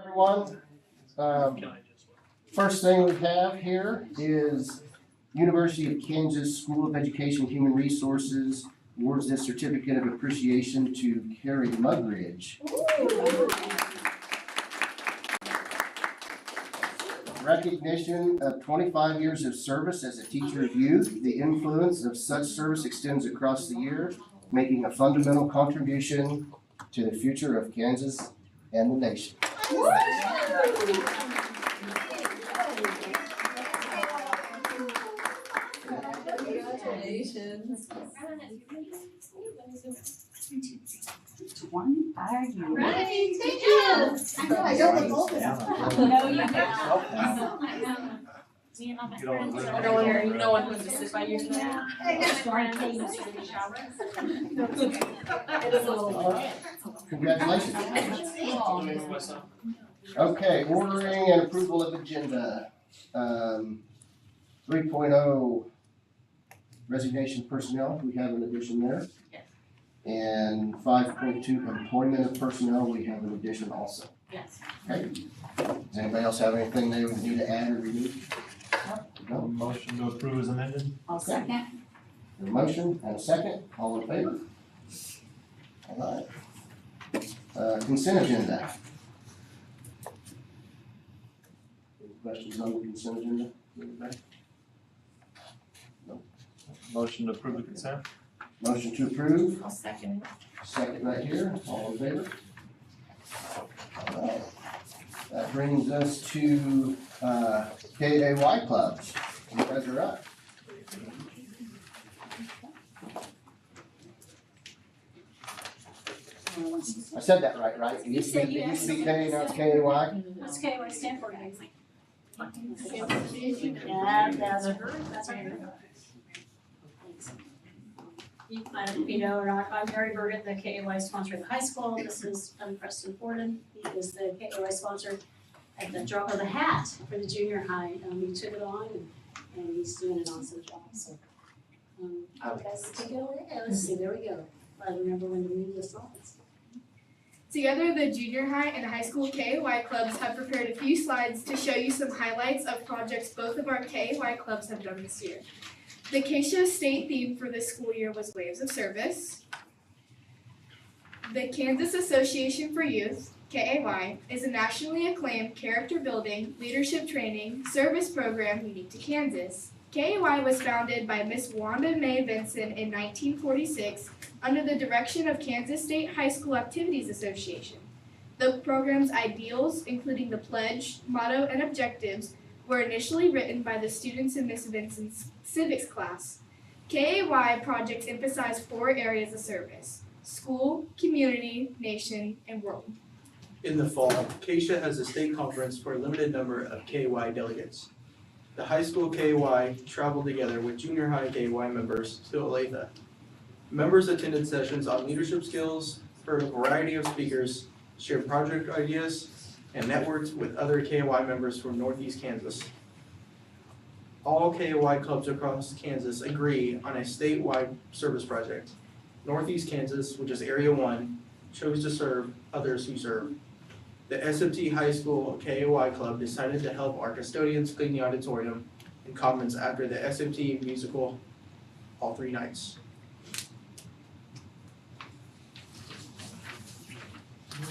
Everyone, first thing we have here is University of Kansas School of Education Human Resources awards this certificate of appreciation to Carrie Mugridge. Recognition of 25 years of service as a teacher of youth. The influence of such service extends across the year, making a fundamental contribution to the future of Kansas and the nation. Congratulations. One, are you Ready? Thank you. I know, I don't look old enough. No, you don't. No one wants to sit by you tonight. It is a little. Congratulations. Okay, ordering and approval of agenda. 3.0 resignation personnel, we have an addition there. Yes. And 5.2 employment of personnel, we have an addition also. Yes. Okay. Does anybody else have anything they would need to add or remove? No. Motion to approve is amended. I'll second. A motion and a second, all in favor? All right. Consent agenda. Any questions on the consent agenda? Anybody? Motion to approve the consent. Motion to approve, I'll second it. second right here, all in favor? All right. That brings us to, KAY clubs. You guys are up. I said that right? It used to be K, now it's KAY? What's KY stand for, guys? Yeah, that's right. I don't know if you know or not, I'm Mary Burgett, the KAY sponsor at the high school. This is Preston Forden. He is the KAY sponsor at the drop of the hat for the junior high. He took it on and he's doing an awesome job, so. Okay, let's take it away. Let's see, there we go. I remember when we need the songs. Together, the junior high and high school KAY clubs have prepared a few slides to show you some highlights of projects both of our KAY clubs have done this year. The Acacia State theme for this school year was Waves of Service. The Kansas Association for Youth, KAY, is a nationally acclaimed character building, leadership training, service program unique to Kansas. KAY was founded by Miss Wanda Mae Vinson in 1946 under the direction of Kansas State High School Activities Association. The program's ideals, including the pledge, motto, and objectives, were initially written by the students in Miss Vinson's civics class. KAY projects emphasize 4 areas of service: school, community, nation, and world. In the fall, Acacia has a state conference for a limited number of KAY delegates. The high school KAY traveled together with junior high KAY members to Olathe. Members attended sessions on leadership skills, heard a variety of speakers, shared project ideas, and networked with other KAY members from Northeast Kansas. All KAY clubs across Kansas agree on a statewide service project. Northeast Kansas, which is Area 1, chose to serve others who serve. The SFT High School KAY Club decided to help our custodians clean the auditorium and commons after the SFT musical all 3 nights.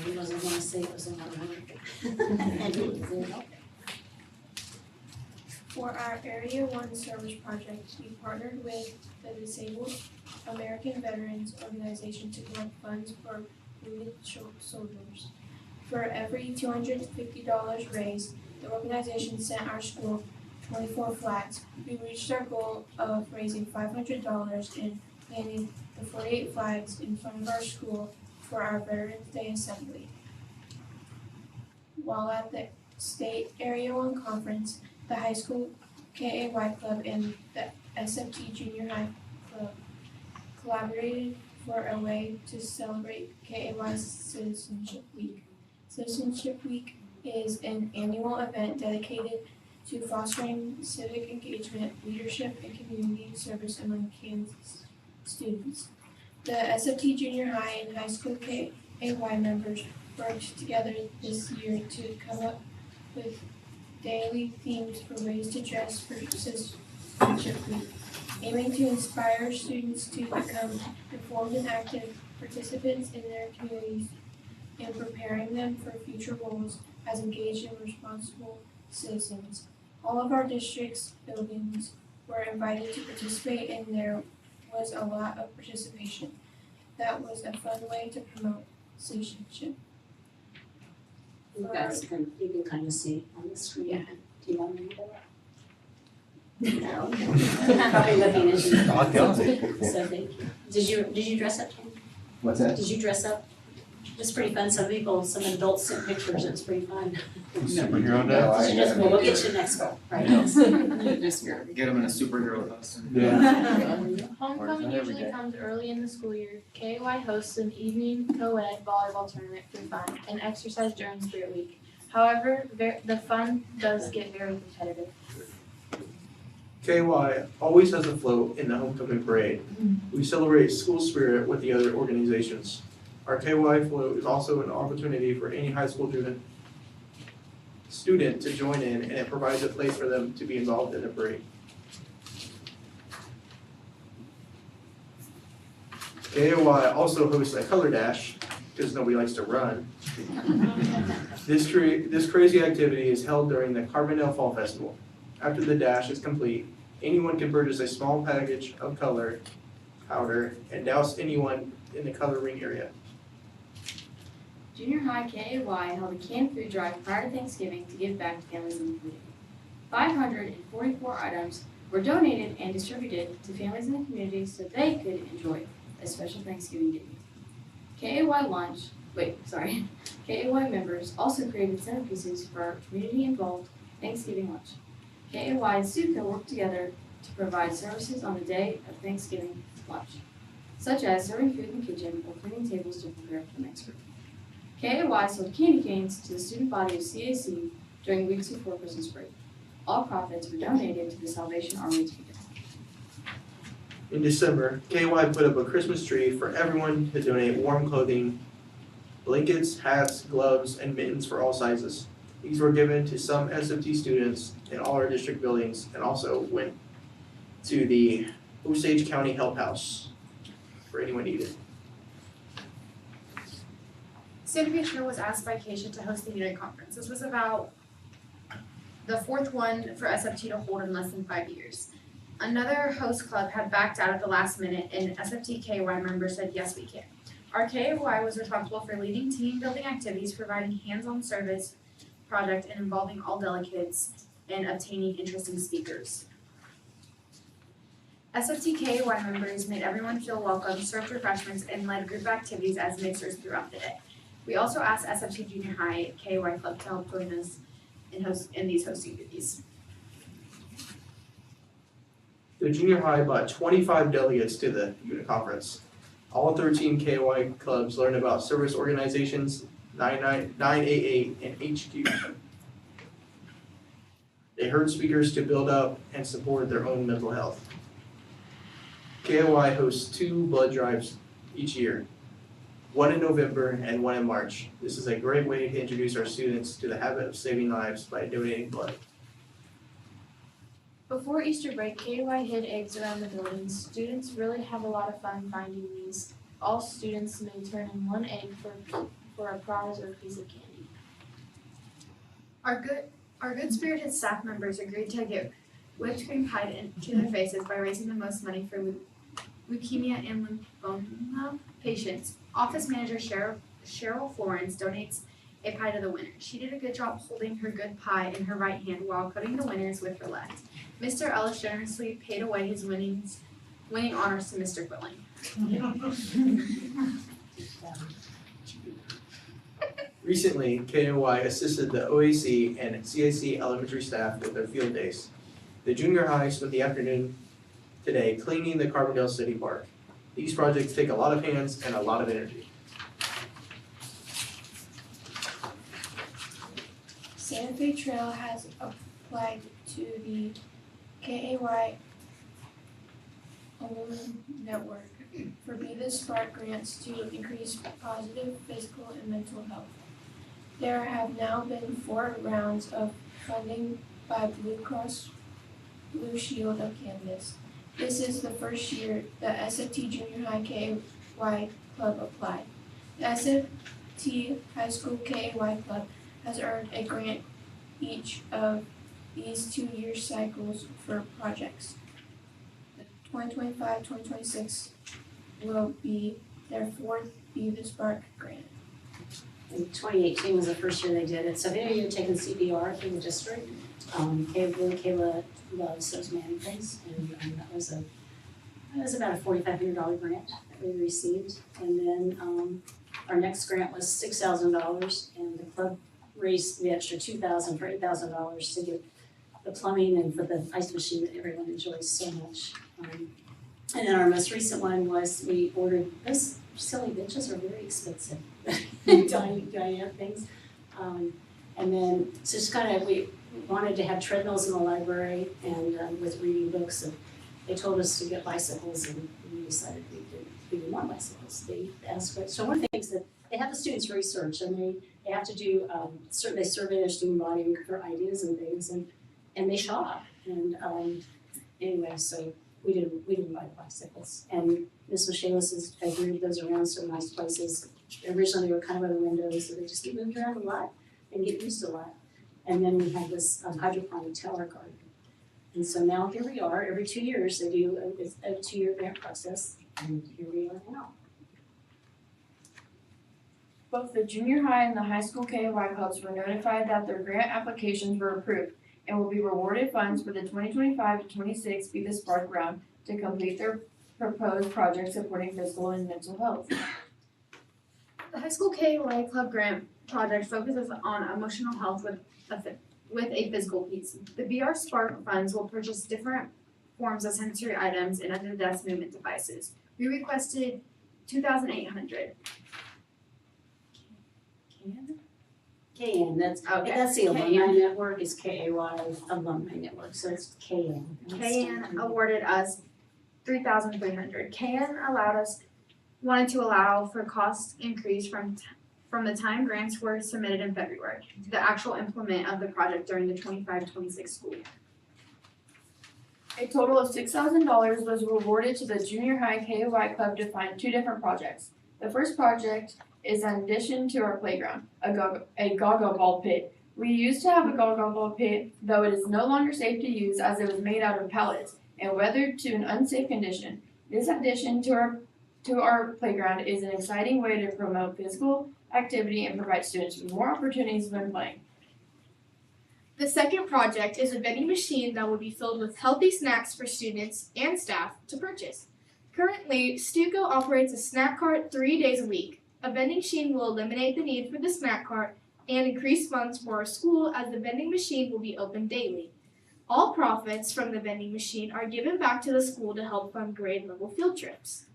He wasn't gonna say it was another one. For our Area 1 service project, we partnered with the Disabled American Veterans Organization to collect funds for wounded soldiers. For every $250 raised, the organization sent our school 24 flags. We reached our goal of raising $500 and planting the 48 flags in front of our school for our Veterans Day Assembly. While at the State Area 1 Conference, the high school KAY club and the SFT Junior High Club collaborated for a way to celebrate KAY Citizenship Week. Citizenship Week is an annual event dedicated to fostering civic engagement, leadership, and community service among Kansas students. The SFT Junior High and High School KAY members worked together this year to come up with daily themes for ways to dress for Citizenship Week, aiming to inspire students to become informed and active participants in their communities and preparing them for future roles as engaged and responsible citizens. All of our district's buildings were invited to participate and there was a lot of participation. That was a fun way to promote citizenship. You guys can, you can kind of see it on the screen. Yeah. Do you want me to do it? No. Probably looking at you. So thank you. Did you dress up, Ken? What's that? Did you dress up? It's pretty fun. Some adults sent pictures. It's pretty fun. Superhero No, day? I- Just, we'll get you next one, right? Get them in a superhero costume. Homecoming every usually day. comes early in the school year. KY hosts an evening co-ed volleyball tournament for fun and exercise during Spirit Week. However, the fun does get very competitive. KY always has a float in the homecoming parade. We celebrate school spirit with the other organizations. Our KY float is also an opportunity for any high school student to join in, and it provides a place for them to be involved in the parade. KY also hosts a color dash, because nobody likes to run. This crazy activity is held during the Carbondale Fall Festival. After the dash is complete, anyone can purchase a small package of color powder and douse anyone in the color ring area. Junior High KAY held a canned food drive prior to Thanksgiving to give back to families in the community. 544 items were donated and distributed to families in the community so they could enjoy a special Thanksgiving dinner. KAY members also created centerpieces for our community-involved Thanksgiving lunch. KAY and Suka worked together to provide services on the day of Thanksgiving lunch, such as serving food in the kitchen or cleaning tables to prepare for the next group. KAY sold candy canes to the student body of CAC during weeks before Christmas break. All profits were donated to the Salvation Army to begin. In December, KY put up a Christmas tree for everyone to donate warm clothing, blankets, hats, gloves, and mittens for all sizes. These were given to some SFT students in all our district buildings and also went to the Osage County Help House for anyone needed. Santa Fe Trail was asked by Keisha to host the unit conference. This was about the fourth one for SFT to hold in less than 5 years. Another host club had backed out at the last minute and SFT KY members said, yes, we can. Our KY was responsible for leading team building activities, providing hands-on service project and involving all delegates and obtaining interesting speakers. SFT KY members made everyone feel welcome, served refreshments, and led group activities as mixers throughout the day. We also asked SFT Junior High KY Club to help join us in these hosting duties. The junior high brought 25 delegates to the unit conference. All 13 KY clubs learned about service organizations, 988, and HQ. They heard speakers to build up and support their own mental health. KY hosts 2 blood drives each year, one in November and one in March. This is a great way to introduce our students to the habit of saving lives by donating blood. Before Easter break, KY hid eggs around the buildings. Students really have a lot of fun finding these. All students may turn in one egg for a prize or a piece of candy. Our good spirited staff members agreed to give whipped cream pie into their faces by raising the most money for leukemia and lymphoma patients. Office manager Cheryl Florence donates a pie to the winner. She did a good job holding her good pie in her right hand while cutting the winners with her left. Mr. Ellis generously paid away his winning honors to Mr. Quilling. Recently, KOI assisted the OAC and CAC elementary staff with their field days. The junior high spent the afternoon today cleaning the Carbondale City Park. These projects take a lot of hands and a lot of energy. Santa Fe Trail has applied to the KAY Alumni Network for Be the Spark grants to increase positive physical and mental health. There have now been 4 rounds of funding by Blue Cross Blue Shield of Kansas. This is the first year the SFT Junior High KY Club applied. The SFT High School KY Club has earned a grant each of these 2-year cycles for projects. The 2025-2026 will be their 4th Be the Spark grant. In 2018 was the first year they did it, so if any of you have taken CPR through the district, Kayla loves those mannequins, and that was about a $4,500 grant that we received. And then our next grant was $6,000, and the club raised the extra $2,000 for $8,000 to get the plumbing and for the ice machine that everyone enjoys so much. And then our most recent one was we ordered, those silly benches are very expensive, giant things. And then so just kind of, we wanted to have treadmills in the library and with reading books, and they told us to get bicycles, and we decided we did want bicycles. They asked for it. So one of the things that they have the students research, and they have to do they survey their student body for ideas and things, and they shop. And anyway, so we didn't buy the bicycles. And Miss Michaelis has moved those around some nice places. Originally they were kind of by the windows, so they just get moved around a lot and get used a lot. And then we had this hydroponic tower garden. And so now here we are, every 2 years they do a 2-year grant process, and here we are now. Both the junior high and the high school KY clubs were notified that their grant applications were approved and will be rewarded funds for the 2025-26 Be the Spark round to complete their proposed project supporting physical and mental health. The high school KY club grant project focuses on emotional health with a physical piece. The BR Spark funds will purchase different forms of sensory items and under-the-desk movement devices. We requested $2,800. KN, that's Okay. that's the alumni network, is KAY alumni network, so it's KN. KN awarded us $3,300. KN wanted to allow for cost increase from the time grants were submitted in February to the actual implement of the project during the 25-26 school year. A total of $6,000 was awarded to the junior high KY club to fund 2 different projects. The first project is an addition to our playground, a goggle ball pit. We used to have a goggle ball pit, though it is no longer safe to use as it was made out of pallets and weathered to an unsafe condition. This addition to our playground is an exciting way to promote physical activity and provide students with more opportunities when playing. The second project is a vending machine that will be filled with healthy snacks for students and staff to purchase. Currently, Stuco operates a snack cart 3 days a week. A vending machine will eliminate the need for the snack cart and increase funds for our school as the vending machine will be open daily. All profits from the vending machine are given back to the school to help fund grade level field trips.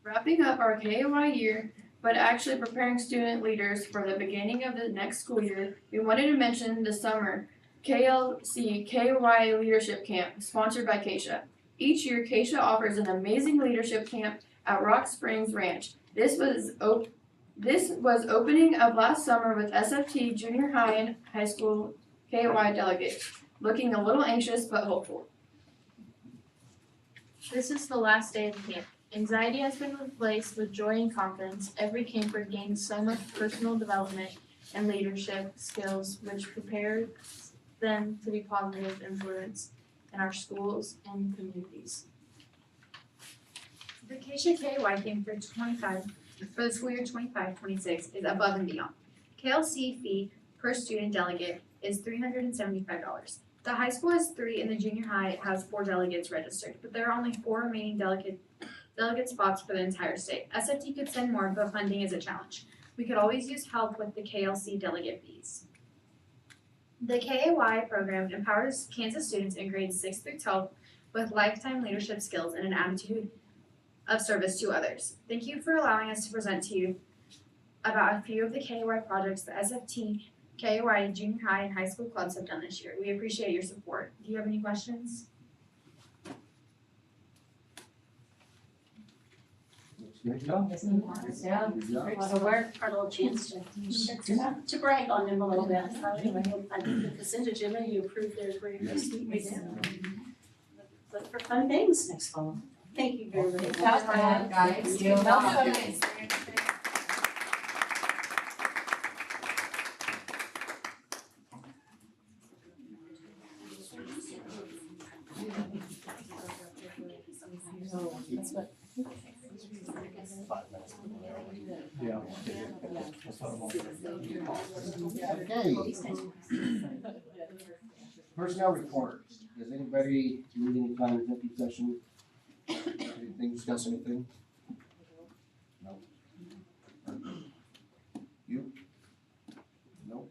Wrapping up our KY year, but actually preparing student leaders for the beginning of the next school year, we wanted to mention the summer KLC KY Leadership Camp sponsored by Keisha. Each year, Keisha offers an amazing leadership camp at Rock Springs Ranch. This was opening of last summer with SFT junior high and high school KY delegates, looking a little anxious but hopeful. This is the last day of camp. Anxiety has been replaced with joy and confidence. Every camper gains so much personal development and leadership skills which prepare them to be positive influence in our schools and communities. The Keisha KY theme for the school year 25-26 is above and beyond. KLC fee per student delegate is $375. The high school has 3 and the junior high has 4 delegates registered, but there are only 4 remaining delegate spots for the entire state. SFT could send more, but funding is a challenge. We could always use help with the KLC delegate fees. The KAY program empowers Kansas students in grades 6 through 12 with lifetime leadership skills and an attitude of service to others. Thank you for allowing us to present to you about a few of the KAY projects the SFT, KAY, junior high, and high school clubs have done this year. We appreciate your support. Do you have any questions? Good. Yeah, Good job. so we're our little chance to brag on them a little bit. So anyway, I think the consent agenda, you approved their grade this week. Look for fun things next fall. Thank you very much. Guys, You're welcome. Yeah. Okay. Personnel reports. Does anybody need any kind of executive session? Anything, discuss anything? No. You? No?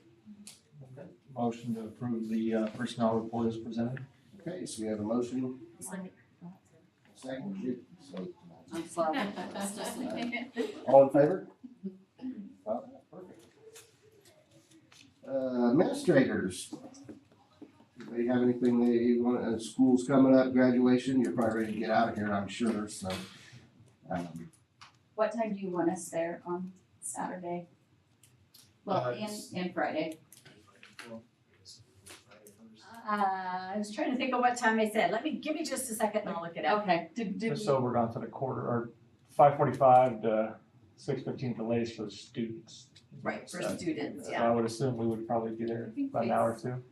Motion to approve the personnel report as presented. Okay, so we have a motion. Second. I'm sorry. All in favor? Perfect. Administrators. Anybody have anything they want, school's coming up, graduation, you're probably ready to get out of here, I'm sure, so. What time do you want us there on Saturday? Well, and Friday. I was trying to think of what time I said. Give me just a second and I'll look it up. Okay. Just so we're on to the quarter, or 5:45 to 6:15 the latest for the students. Right, for students, So yeah. I would assume we would probably be there about an hour or two.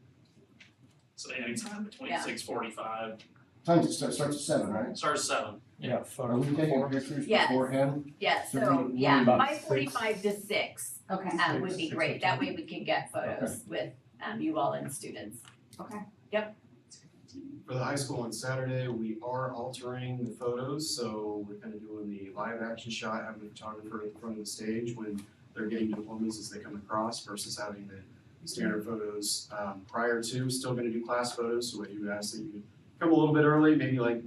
So anytime between Yeah. 6:45, Times it starts at 7, right? starts 7. Yeah. Are photo we taking before. pictures Yes. beforehand? Yeah, So so, we- yeah, about 5:45 to 6, Okay. would be great. That way we can get photos with, you all and students. For the high school on Saturday, we are altering the photos, so we're kind of doing the live action shot, having the photographer in front of the stage when they're getting diplomas as they come across versus having the standard photos prior to. Still gonna do class photos, so I do ask that you come a little bit early, maybe like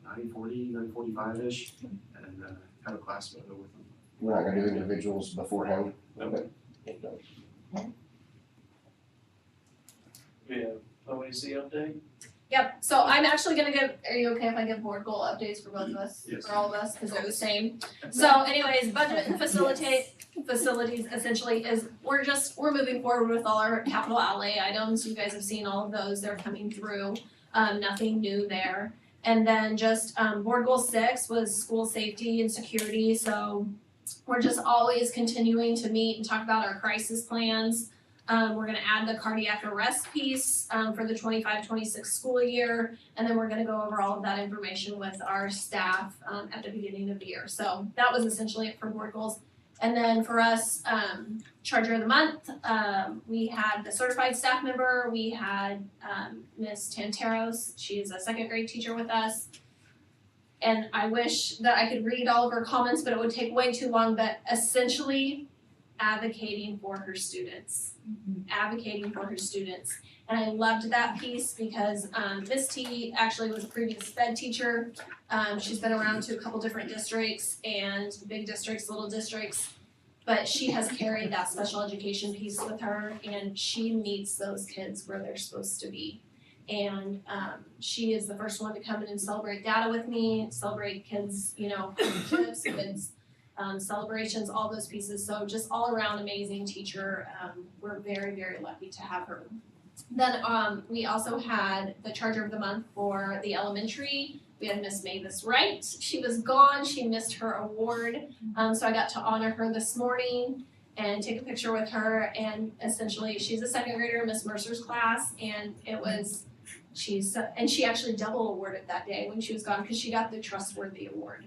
9:40, 9:45-ish, and have a class photo with them. We're not gonna do individuals beforehand? Okay. Yeah, OAC update? Yep, so I'm actually gonna give, are you okay if I give board goal updates for both of us, Yes. for all of us, cause they're the same? So anyways, budget and facilities essentially is, we're moving forward with all our capital outlay items, you guys have seen all of those, they're coming through, nothing new there. And then just, board goal 6 was school safety and security, so we're just always continuing to meet and talk about our crisis plans. We're gonna add the cardiac arrest piece, for the 25-26 school year, and then we're gonna go over all of that information with our staff, at the beginning of the year. So that was essentially it for board goals. And then for us, charger of the month, we had the certified staff member, we had, Miss Tanteros, she's a second grade teacher with us. And I wish that I could read all of her comments, but it would take way too long, but essentially advocating for her students. And I loved that piece because Miss T actually was a previous sped teacher. She's been around to a couple different districts and big districts, little districts. But she has carried that special education piece with her and she meets those kids where they're supposed to be. And she is the first one to come in and celebrate data with me, celebrate kids, trips, kids celebrations, all those pieces. So just all around amazing teacher. We're very, very lucky to have her. Then we also had the charger of the month for the elementary. We had Miss Mavis Wright. She was gone. She missed her award. So I got to honor her this morning and take a picture with her. And essentially, she's a second grader in Miss Mercer's class, and she actually double awarded that day when she was gone because she got the trustworthy award.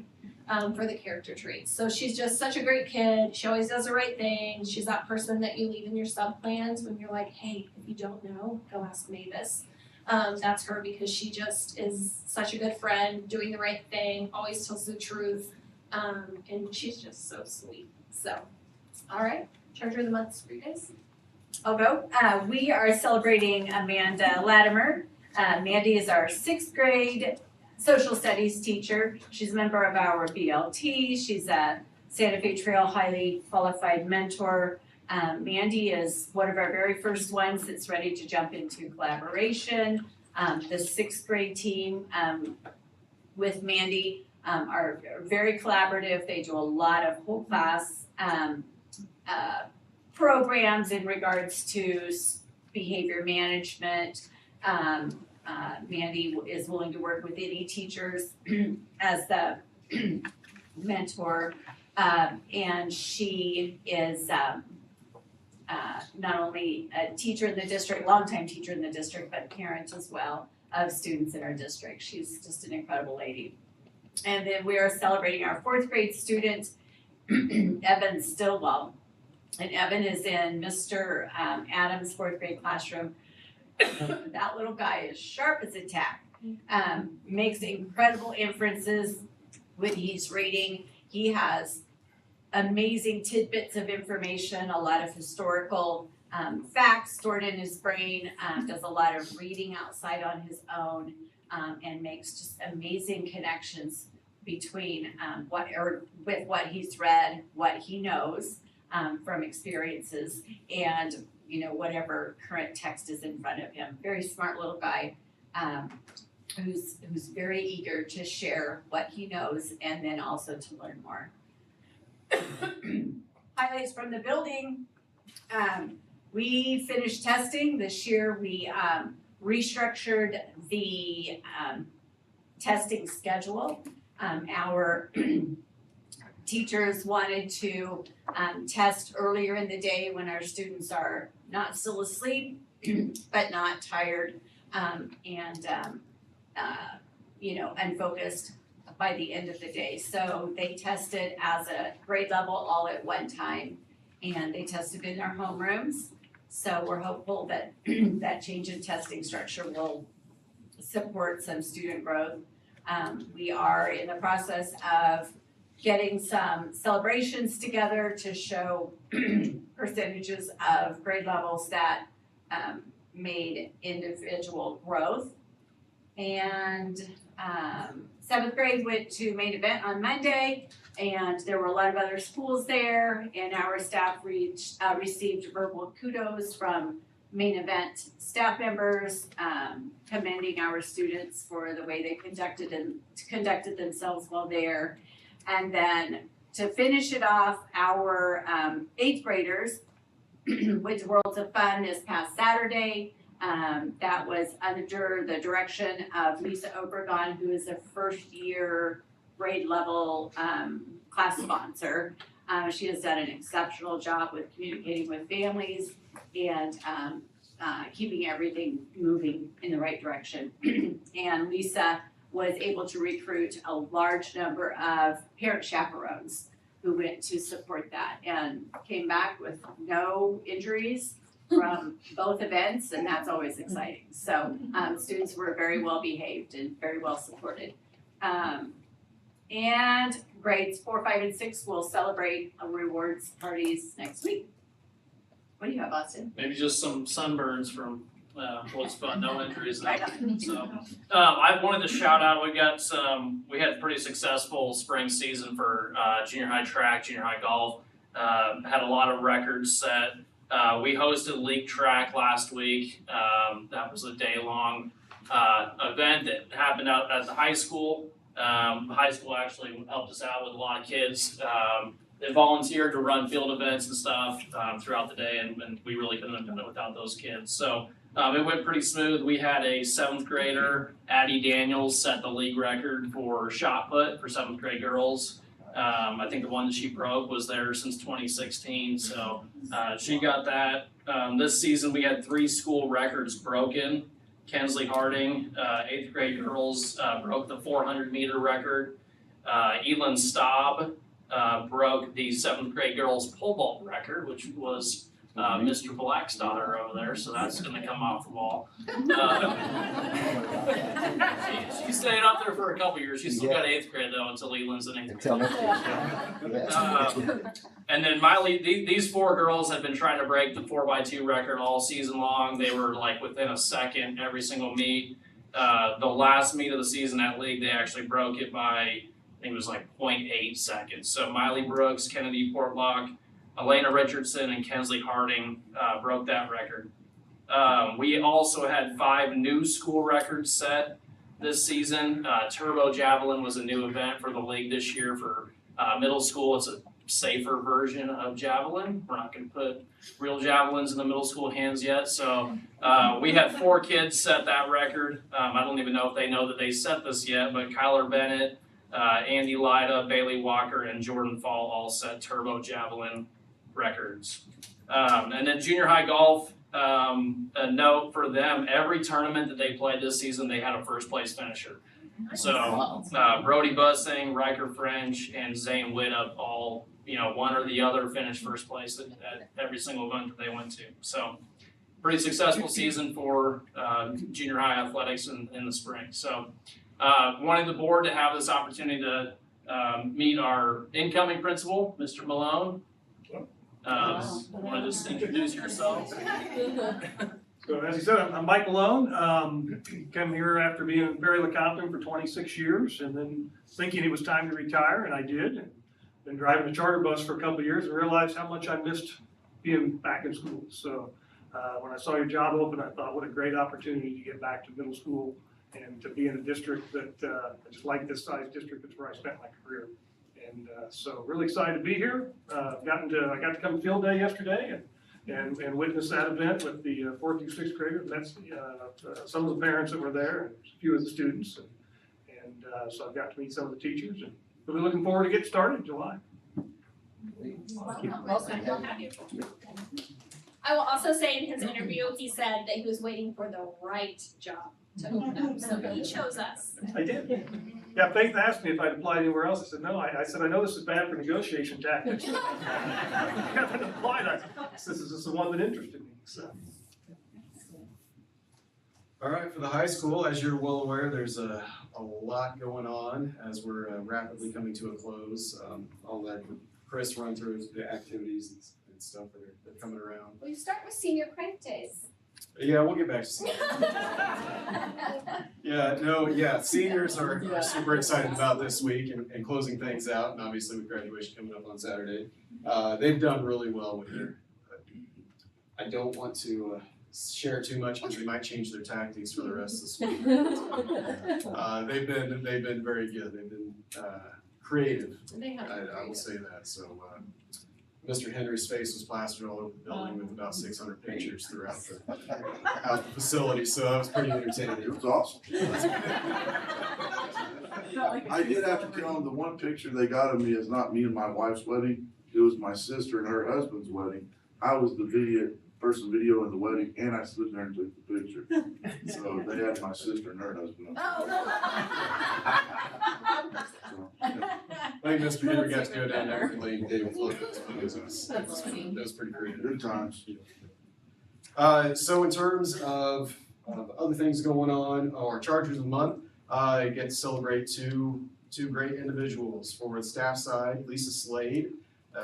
For the character traits. So she's just such a great kid. She always does the right thing. She's that person that you leave in your sub plans when you're like, hey, if you don't know, go ask Mavis. That's her because she just is such a good friend, doing the right thing, always tells the truth, and she's just so sweet. So, all right, charger of the month for you guys. I'll go. We are celebrating Amanda Latimer. Mandy is our 6th grade social studies teacher. She's a member of our BLT. She's a Santa Fe Trail highly qualified mentor. Mandy is one of our very first ones that's ready to jump into collaboration. The 6th grade team with Mandy are very collaborative. They do a lot of whole class programs in regards to behavior management. Mandy is willing to work with any teachers as the mentor. And she is not only a teacher in the district, longtime teacher in the district, but parent as well of students in our district. She's just an incredible lady. And then we are celebrating our 4th grade student, Evan Stillwell. And Evan is in Mr. Adams' 4th grade classroom. That little guy is sharp as a tack. Makes incredible inferences when he's reading. He has amazing tidbits of information, a lot of historical facts stored in his brain, does a lot of reading outside on his own, and makes just amazing connections between with what he's read, what he knows from experiences, and whatever current text is in front of him. Very smart little guy, who's very eager to share what he knows and then also to learn more. Highlights from the building. We finished testing this year. We restructured the testing schedule. Our teachers wanted to test earlier in the day when our students are not still asleep but not tired, unfocused by the end of the day. So they tested as a grade level all at one time, and they tested in their homerooms. So we're hopeful that that change in testing structure will support some student growth. We are in the process of getting some celebrations together to show percentages of grade levels that made individual growth. And 7th grade went to main event on Monday, and there were a lot of other schools there, and our staff received verbal kudos from main event staff members, commending our students for the way they conducted themselves while there. And then to finish it off, our 8th graders went to Worlds of Fun this past Saturday. That was under the direction of Lisa Obregon, who is a 1st-year grade level class sponsor. She has done an exceptional job with communicating with families and keeping everything moving in the right direction. And Lisa was able to recruit a large number of parent chaperones who went to support that and came back with no injuries from both events, and that's always exciting. So students were very well behaved and very well supported. And grades 4, 5, and 6 will celebrate rewards parties next week. What do you have, Austin? Maybe just some sunburns from what's fun, no injuries. So I wanted to shout out, we had a pretty successful spring season for junior high track, junior high golf. Had a lot of records set. We hosted league track last week. That was a day-long event that happened out at the high school. High school actually helped us out with a lot of kids. They volunteered to run field events and stuff throughout the day, and we really couldn't have done it without those kids. So it went pretty smooth. We had a 7th grader, Addie Daniels, set the league record for shot put for 7th grade girls. I think the one that she broke was there since 2016, so she got that. This season we had 3 school records broken. Kensley Harding, 8th grade girls, broke the 400-meter record. Elin Staub broke the 7th grade girls pole vault record, which was Mr. Black's daughter over there, so that's going to come off the wall. She stayed up there for a couple years. She's still got 8th grade though until Elin's in 8th grade. And then Miley, these 4 girls had been trying to break the 4x2 record all season long. They were like within a second every single meet. The last meet of the season at league, they actually broke it by, I think it was like 0.8 seconds. So Miley Brooks, Kennedy Portlock, Elena Richardson, and Kensley Harding broke that record. We also had 5 new school records set. this season. Turbo Javelin was a new event for the league this year for middle school. It's a safer version of javelin. We're not going to put real javelins in the middle school hands yet. So we had 4 kids set that record. I don't even know if they know that they set this yet, but Kyler Bennett, Andy Lida, Bailey Walker, and Jordan Fall all set turbo javelin records. And then junior high golf, a note for them, every tournament that they played this season, they had a first place finisher. So Brody Bussing, Riker French, and Zane Widup all, one or the other finished first place at every single event that they went to. So pretty successful season for junior high athletics in the spring. So wanted the board to have this opportunity to meet our incoming principal, Mr. Malone. Want to just introduce yourself? So as he said, I'm Mike Malone. Came here after being in Barry Lecompton for 26 years and then thinking it was time to retire, and I did. Been driving a charter bus for a couple of years and realized how much I missed being back in school. So when I saw your job open, I thought what a great opportunity to get back to middle school and to be in a district that I just like this size district. That's where I spent my career. And so really excited to be here. I got to come to field day yesterday and witness that event with the 4th through 6th graders. That's some of the parents that were there and a few of the students. And so I've got to meet some of the teachers and really looking forward to getting started in July. I will also say in his interview, he said that he was waiting for the right job to open up, so he chose us. I did. Yeah, Faith asked me if I'd applied anywhere else. I said, no. I said, I know this is bad for negotiation tactics. I haven't applied. This is the one that interested me. So. All right, for the high school, as you're well aware, there's a lot going on as we're rapidly coming to a close. I'll let Chris run through the activities and stuff that are coming around. We start with senior prank days. Yeah, we'll get back to seniors. Seniors are super excited about this week and closing things out, and obviously with graduation coming up on Saturday. They've done really well with their, I don't want to share too much because they might change their tactics for the rest of the school. They've been very good. They've been creative. I will say that. So Mr. Henry's face was plastered all over the building with about 600 pictures throughout the facility. So that was pretty entertaining. It was awesome. I did have to tell them the one picture they got of me is not me and my wife's wedding. It was my sister and her husband's wedding. I was the person videoing the wedding, and I stood there and took the picture. So they had my sister and her husband. I think Mr. Henry got to go down there and play David Flores. That was pretty great. Good times. So in terms of other things going on, our Chargers of the Month, I get to celebrate two great individuals. For the staff side, Lisa Slade.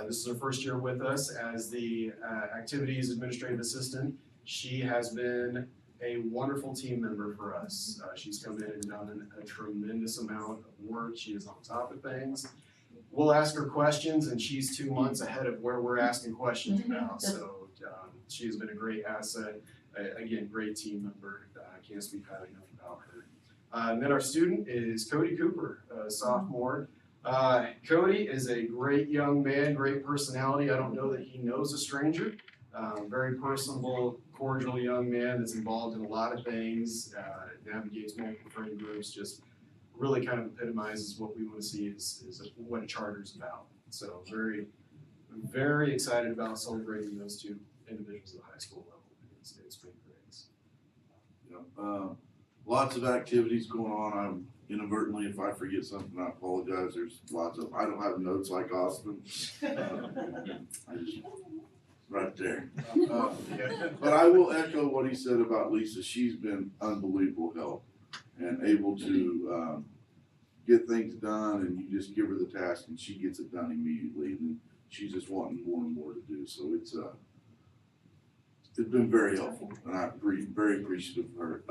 This is her first year with us as the activities administrative assistant. She has been a wonderful team member for us. She's come in and done a tremendous amount of work. She is on top of things. We'll ask her questions, and she's 2 months ahead of where we're asking questions about. So she has been a great asset. Again, great team member. I can't speak highly enough about her. And then our student is Cody Cooper, a sophomore. Cody is a great young man, great personality. I don't know that he knows a stranger. Very personable, cordial young man that's involved in a lot of things, navigates multiple friend groups, just really kind of epitomizes what we want to see is what a charter is about. So very, very excited about celebrating those two individuals at the high school level in the state spring grades. Lots of activities going on. I'm inadvertently, if I forget something, I apologize. There's lots of, I don't have notes like Austin. I just, right there. But I will echo what he said about Lisa. She's been unbelievable help and able to get things done, and you just give her the task and she gets it done immediately, and then she's just wanting more and more to do. So it's been very helpful, and I'm very appreciative of her.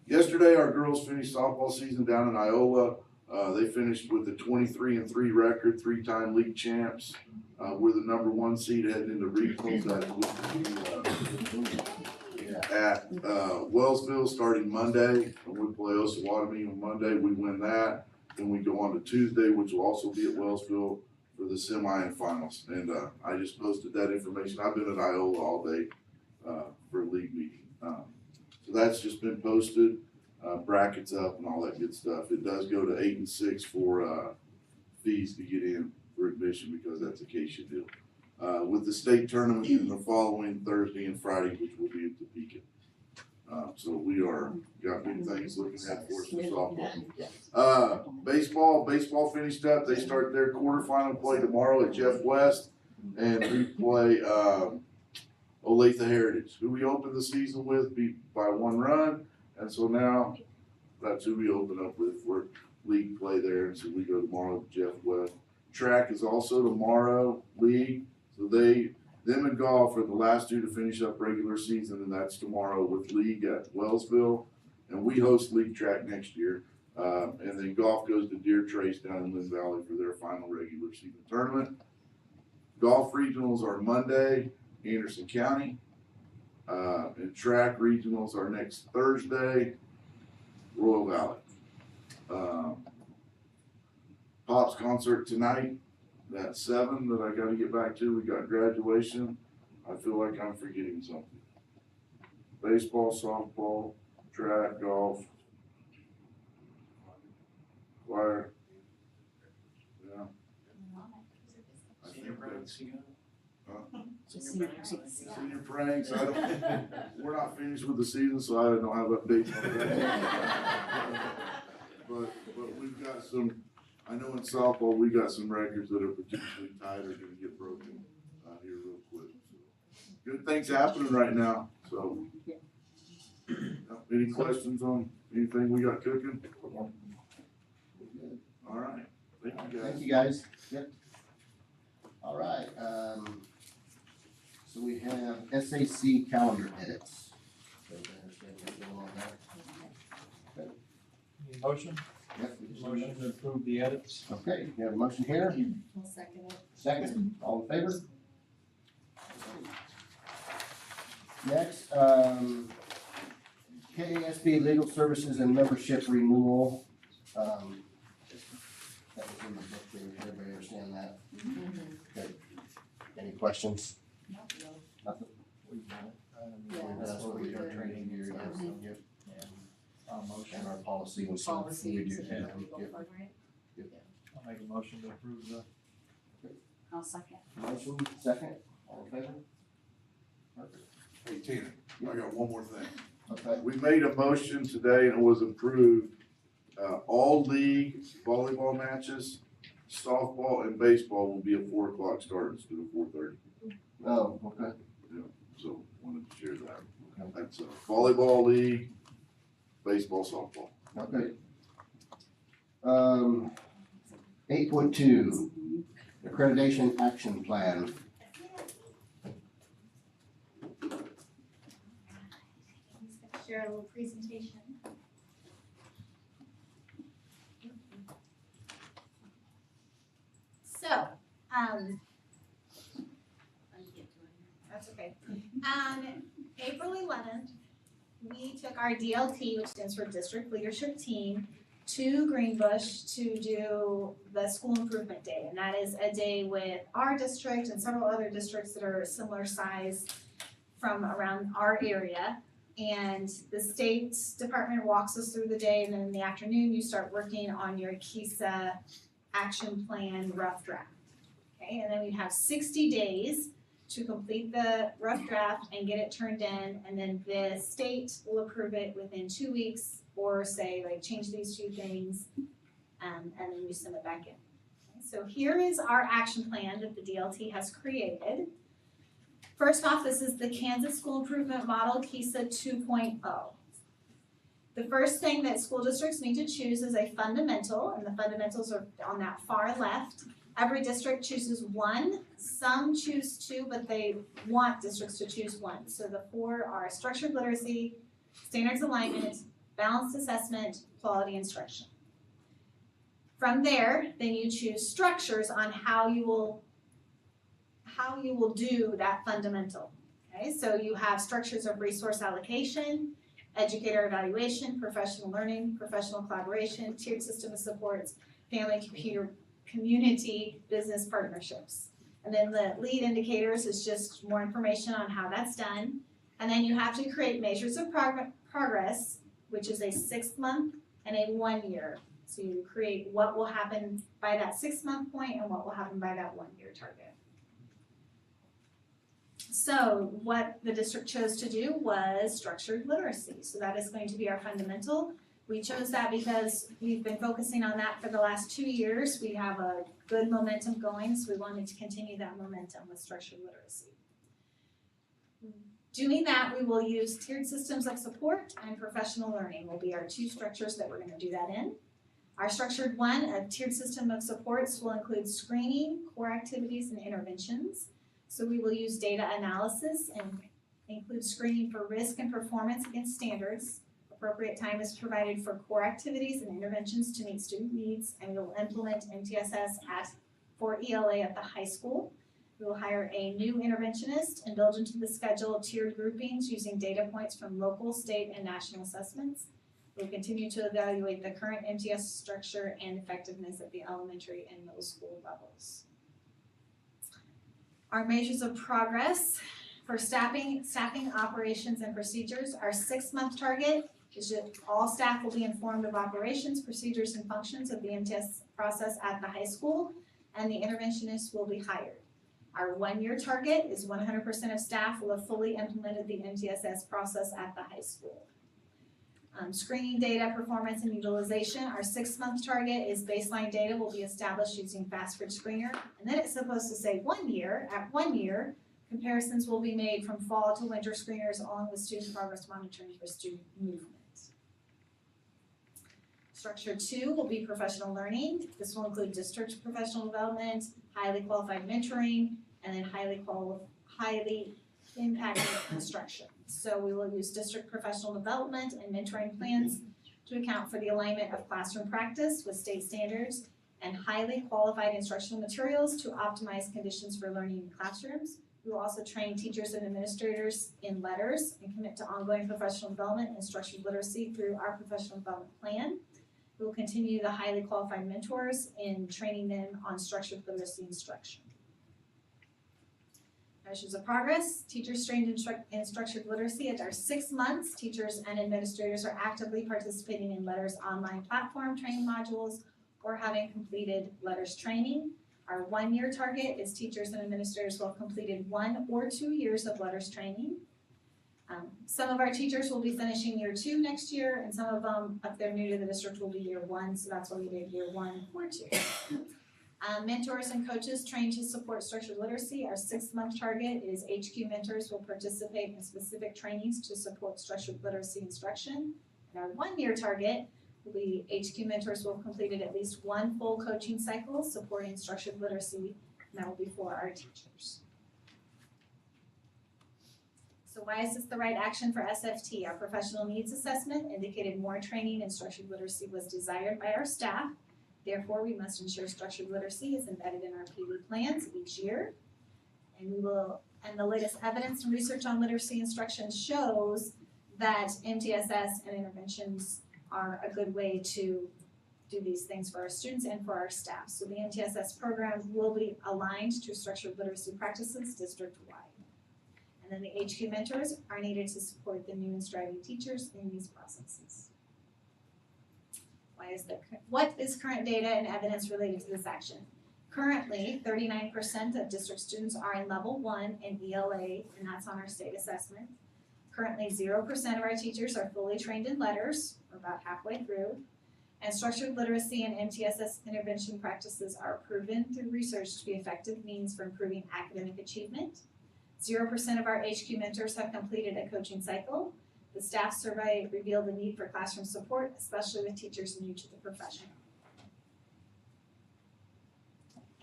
Yesterday, our girls finished softball season down in Iola. They finished with a 23-3 record, 3-time league champs. We're the #1 seed heading into regionals that week. at Wellsville starting Monday, and we play Osawatomie on Monday, we win that. Then we go on to Tuesday, which will also be at Wellsville for the semi and finals. And I just posted that information. I've been at Iola all day for a league meeting. So that's just been posted, brackets up and all that good stuff. It does go to 8 and 6 for fees to get in for admission because that's a Acacia deal. With the state tournament in the following Thursday and Friday, which will be in Topeka. So we got big things looking ahead for us for softball. Baseball finished up. They start their quarterfinal play tomorrow at Jeff West, and we play Olathe Heritage, who we opened the season with, beat by 1 run, and so now that's who we open up with for league play there. And so we go tomorrow to Jeff West. Track is also tomorrow, league. So them and golf are the last two to finish up regular season, and that's tomorrow with league at Wellsville. And we host league track next year. And then golf goes to Deer Trace down in Lynn Valley for their final regular season tournament. Golf regionals are Monday, Anderson County. And track regionals are next Thursday, Royal Valley. Pop's concert tonight at 7 that I gotta get back to. We got graduation. I feel like I'm forgetting something. Baseball, softball, track, golf, choir. Yeah. I think that's, senior pranks. We're not finished with the season, so I don't have updates on that. But we've got some. I know in softball, we got some records that are potentially tied or gonna get broken here real quick. So, good things happening right now, so. Any questions on anything we got cooking? All right, thank you guys. Thank you guys. Yep. All right, so we have SAC calendar edits. Everybody understand what's going on there? Any motion? Yep, we just Motion to approve the edits. Okay, you have a motion here? I'll second it. Second, all in favor? Next, KASB Legal Services and Membership Renewal. That was in the book there, everybody understand that? Okay. Any questions? Nothing? That's what we are training here, yes, yep. Motion, our policy and stuff. Policy. We do, and yeah, approval yep. for grant. I'll make a motion to approve the. I'll second. Motion, second, all in favor? Perfect. Hey, Tina, I got one more thing. Okay. We made a motion today and it was approved. All league volleyball matches, softball and baseball will be at 4 o'clock start instead of 4:30. Oh, okay. Yeah, so wanted to share that. That's volleyball league, baseball, softball. Okay. 8.2, Accreditation Action Plan. Share a little presentation. So, that's okay. April 11th, we took our DLT, which stands for District Leadership Team, to Greenbush to do the School Improvement Day. And that is a day with our district and several other districts that are similar size from around our area. And the state department walks us through the day, and then in the afternoon, you start working on your KISA action plan rough draft. Okay, and then we have 60 days to complete the rough draft and get it turned in, and then the state will approve it within 2 weeks, or say like change these 2 things, and then you send it back in. Okay, so here is our action plan that the DLT has created. First off, this is the Kansas School Improvement Model, KISA 2.0. The first thing that school districts need to choose is a fundamental, and the fundamentals are on that far left. Every district chooses 1, some choose 2, but they want districts to choose 1. So the 4 are structured literacy, standards alignment, balanced assessment, quality instruction. From there, then you choose structures on how you will do that fundamental. Okay, so you have structures of resource allocation, educator evaluation, professional learning, professional collaboration, tiered system of supports, family community, business partnerships. And then the lead indicators is just more information on how that's done. And then you have to create measures of progress, which is a 6-month and a 1 year. So you create what will happen by that 6-month point and what will happen by that 1 year target. So what the district chose to do was structured literacy. So that is going to be our fundamental. We chose that because we've been focusing on that for the last 2 years. We have a good momentum going, so we wanted to continue that momentum with structured literacy. Doing that, we will use tiered systems of support and professional learning will be our 2 structures that we're going to do that in. Our structured one, a tiered system of supports, will include screening, core activities, and interventions. So we will use data analysis and include screening for risk and performance against standards. Appropriate time is provided for core activities and interventions to meet student needs, and we will implement MTSS for ELA at the high school. We will hire a new interventionist and build into the schedule tiered groupings using data points from local, state, and national assessments. We'll continue to evaluate the current MTS structure and effectiveness at the elementary and middle school levels. Our measures of progress for staffing, operations, and procedures. Our 6-month target is that all staff will be informed of operations, procedures, and functions of the MTS process at the high school, and the interventionist will be hired. Our 1-year target is 100% of staff will have fully implemented the MTSS process at the high school. Screening data, performance, and utilization. Our 6-month target is baseline data will be established using FastFridge Screener. And then it's supposed to say 1 year. At 1 year, comparisons will be made from fall to winter screeners along with student progress monitoring for student movement. Structure 2 will be professional learning. This will include district professional development, highly qualified mentoring, and then highly impacted instruction. So we will use district professional development and mentoring plans to account for the alignment of classroom practice with state standards and highly qualified instructional materials to optimize conditions for learning in classrooms. We will also train teachers and administrators in letters and commit to ongoing professional development and structured literacy through our professional development plan. We will continue the highly qualified mentors in training them on structured literacy instruction. Measures of progress, teachers trained in structured literacy. At our 6 months, teachers and administrators are actively participating in Letters online platform training modules or having completed Letters training. Our 1-year target is teachers and administrators will have completed 1 or 2 years of Letters training. Some of our teachers will be finishing year 2 next year, and some of them, if they're new to the district, will be year 1, so that's why we did year 1 or 2. Mentors and coaches trained to support structured literacy. Our 6-month target is HQ mentors will participate in specific trainings to support structured literacy instruction. And our 1-year target will be HQ mentors will have completed at least 1 full coaching cycle supporting structured literacy, and that will be for our teachers. So why is this the right action for SFT? Our professional needs assessment indicated more training in structured literacy was desired by our staff. Therefore, we must ensure structured literacy is embedded in our PD plans each year. And the latest evidence and research on literacy instruction shows that MTSS and interventions are a good way to do these things for our students and for our staff. So the MTSS program will be aligned to structured literacy practices district-wide. And then the HQ mentors are needed to support the new and striving teachers in these processes. What is current data and evidence related to this action? Currently, 39% of district students are in level 1 in ELA, and that's on our state assessment. Currently, 0% of our teachers are fully trained in letters, we're about halfway through. And structured literacy and MTSS intervention practices are proven through research to be effective means for improving academic achievement. 0% of our HQ mentors have completed a coaching cycle. The staff survey revealed the need for classroom support, especially with teachers new to the profession.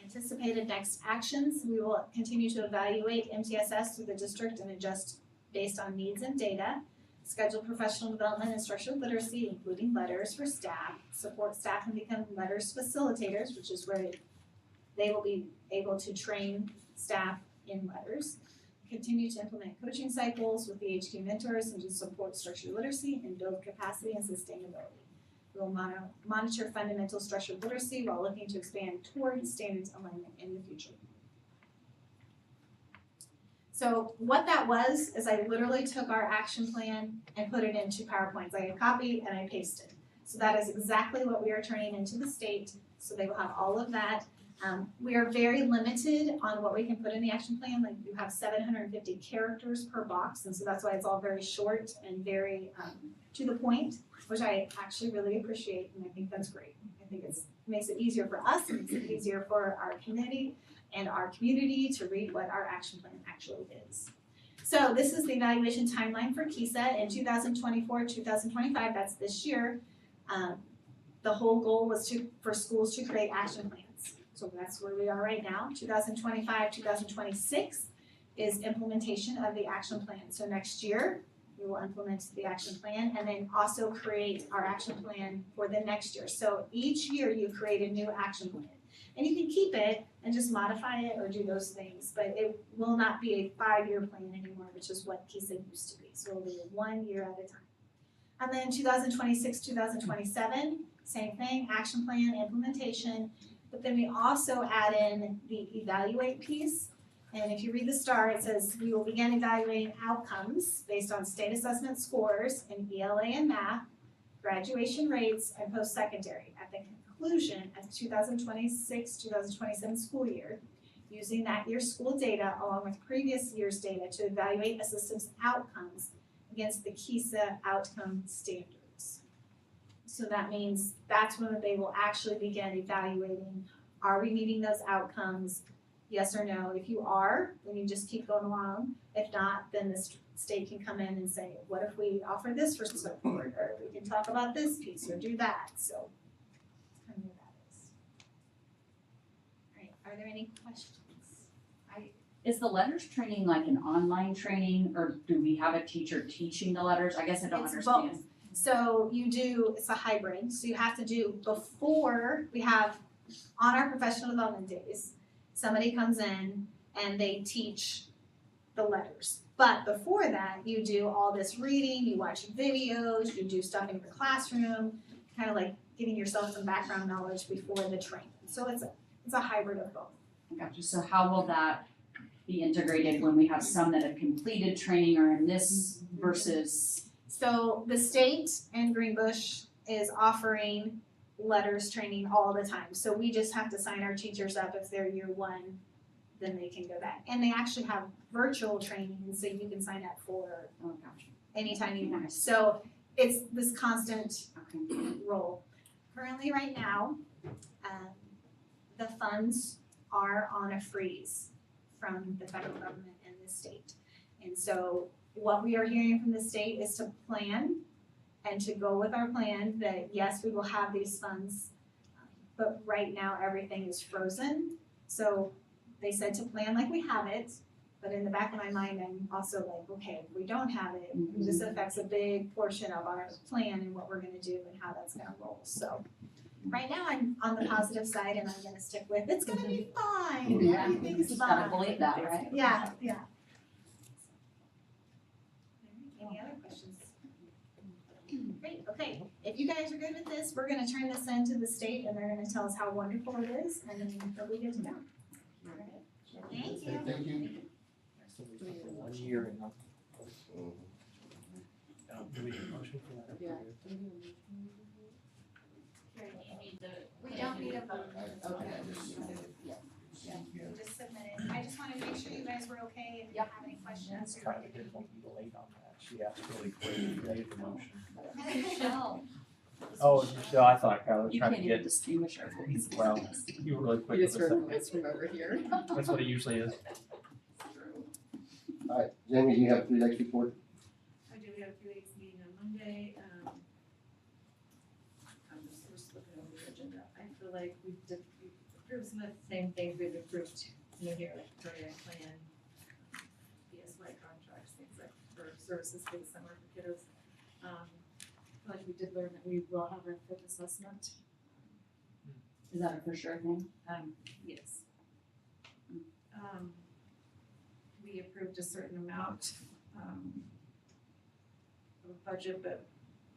Anticipated next actions, we will continue to evaluate MTSS through the district and adjust based on needs and data. Schedule professional development and structured literacy, including letters for staff. Support staff and become letters facilitators, which is where they will be able to train staff in letters. continue to implement coaching cycles with the HQ mentors and to support structured literacy and build capacity and sustainability. We will monitor fundamental structured literacy while looking to expand toward standards alignment in the future. So what that was is I literally took our action plan and put it into PowerPoints. I copied and I pasted. So that is exactly what we are turning into the state. So they will have all of that. We are very limited on what we can put in the action plan. Like you have 750 characters per box, and so that's why it's all very short and very to the point, which I actually really appreciate, and I think that's great. I think it makes it easier for us, it makes it easier for our community and our community to read what our action plan actually is. So this is the evaluation timeline for KISA in 2024, 2025, that's this year. The whole goal was for schools to create action plans. So that's where we are right now. 2025, 2026 is implementation of the action plan. So next year, we will implement the action plan and then also create our action plan for the next year. So each year you create a new action plan. And you can keep it and just modify it or do those things, but it will not be a 5-year plan anymore, which is what KISA used to be. So it'll be 1 year at a time. And then 2026, 2027, same thing, action plan, implementation. But then we also add in the evaluate piece. And if you read the STAR, it says we will begin evaluating outcomes based on state assessment scores in ELA and math, graduation rates, and post-secondary at the conclusion of the 2026-2027 school year, using that year's school data along with previous year's data to evaluate a system's outcomes against the KISA outcome standards. So that means that's when they will actually begin evaluating, are we meeting those outcomes, yes or no? If you are, then you just keep going along. If not, then the state can come in and say, what if we offer this for support, or we can talk about this piece or do that. So that's kind of what that is. All right, are there any questions? Is the letters training like an online training, or do we have a teacher teaching the letters? I guess I don't understand. Both. So it's a hybrid, so you have to do before, we have, on our professional development days, somebody comes in and they teach the letters. But before that, you do all this reading, you watch videos, you do stuff in your classroom, kind of like giving yourself some background knowledge before the training. So it's a hybrid of both. Gotcha. So how will that be integrated when we have some that have completed training or in this versus? So the state and Greenbush is offering letters training all the time. So we just have to sign our teachers up. If they're year 1, then they can go back. And they actually have virtual training, so you can sign up for anytime you want. So it's this constant role. Currently right now, the funds are on a freeze from the federal government and the state. And so what we are hearing from the state is to plan and to go with our plan that yes, we will have these funds, but right now everything is frozen. So they said to plan like we have it, but in the back of my mind, I'm also like, okay, if we don't have it, this affects a big portion of our plan and what we're gonna do and how that's gonna roll. So right now I'm on the positive side and I'm gonna stick with, it's gonna be fine, Yeah. everything's You fine. gotta believe that, right? Yeah. Any other questions? Great, okay, if you guys are good with this, we're gonna turn this in to the state and they're gonna tell us how wonderful it is and then we'll be good to go. Thank you. Thank you. For 1 year and not. Do we need a motion for that? Yeah. We don't need a vote. Okay. Yeah, just submit it. I just wanted to make sure you guys were okay. If you have any questions. Kind of didn't want to be late on that. She asked really quick, made the motion. Michelle. Oh, Michelle, I thought I was You trying can't to even get, distinguish our voices. well, you were really quick You with just the heard second. voice from over here. That's what it usually is. All right, Jamie, do you have a 3 next report? I do, we have a 3 weeks meeting on Monday, I'm just looking over the agenda, I feel like we've approved some of the same things we've approved, here, like program plan, BSY contracts, things like for services for the summer for kiddos. I feel like we did learn that we will have a fifth assessment. Is that a for sure thing? Yes. We we approved a certain amount, of budget, but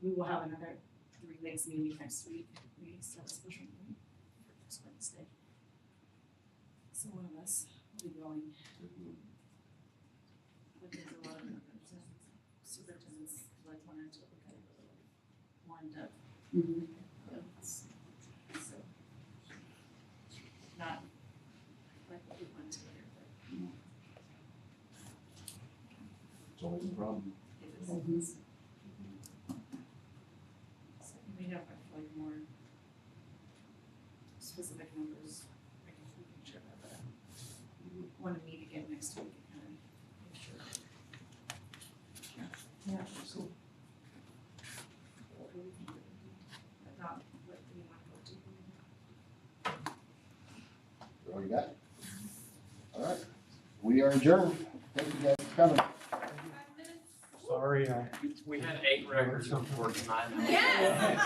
we will have another 3 weeks meeting next week. We set a special meeting for next Wednesday. So one of us will be going. But there's a lot of superintendents like wanted to look at it, wind up. So, not like what we want to hear, but. It's always a problem. It is. So we have, I feel like, more specific numbers, I can share that, but we want to meet again next week and kind of make sure. Yeah. So. What do we think we can do? But not what we want to go to. All you got? All right, we are adjourned. Thank you guys for coming. Sorry, We had 8 records for tonight. Yes.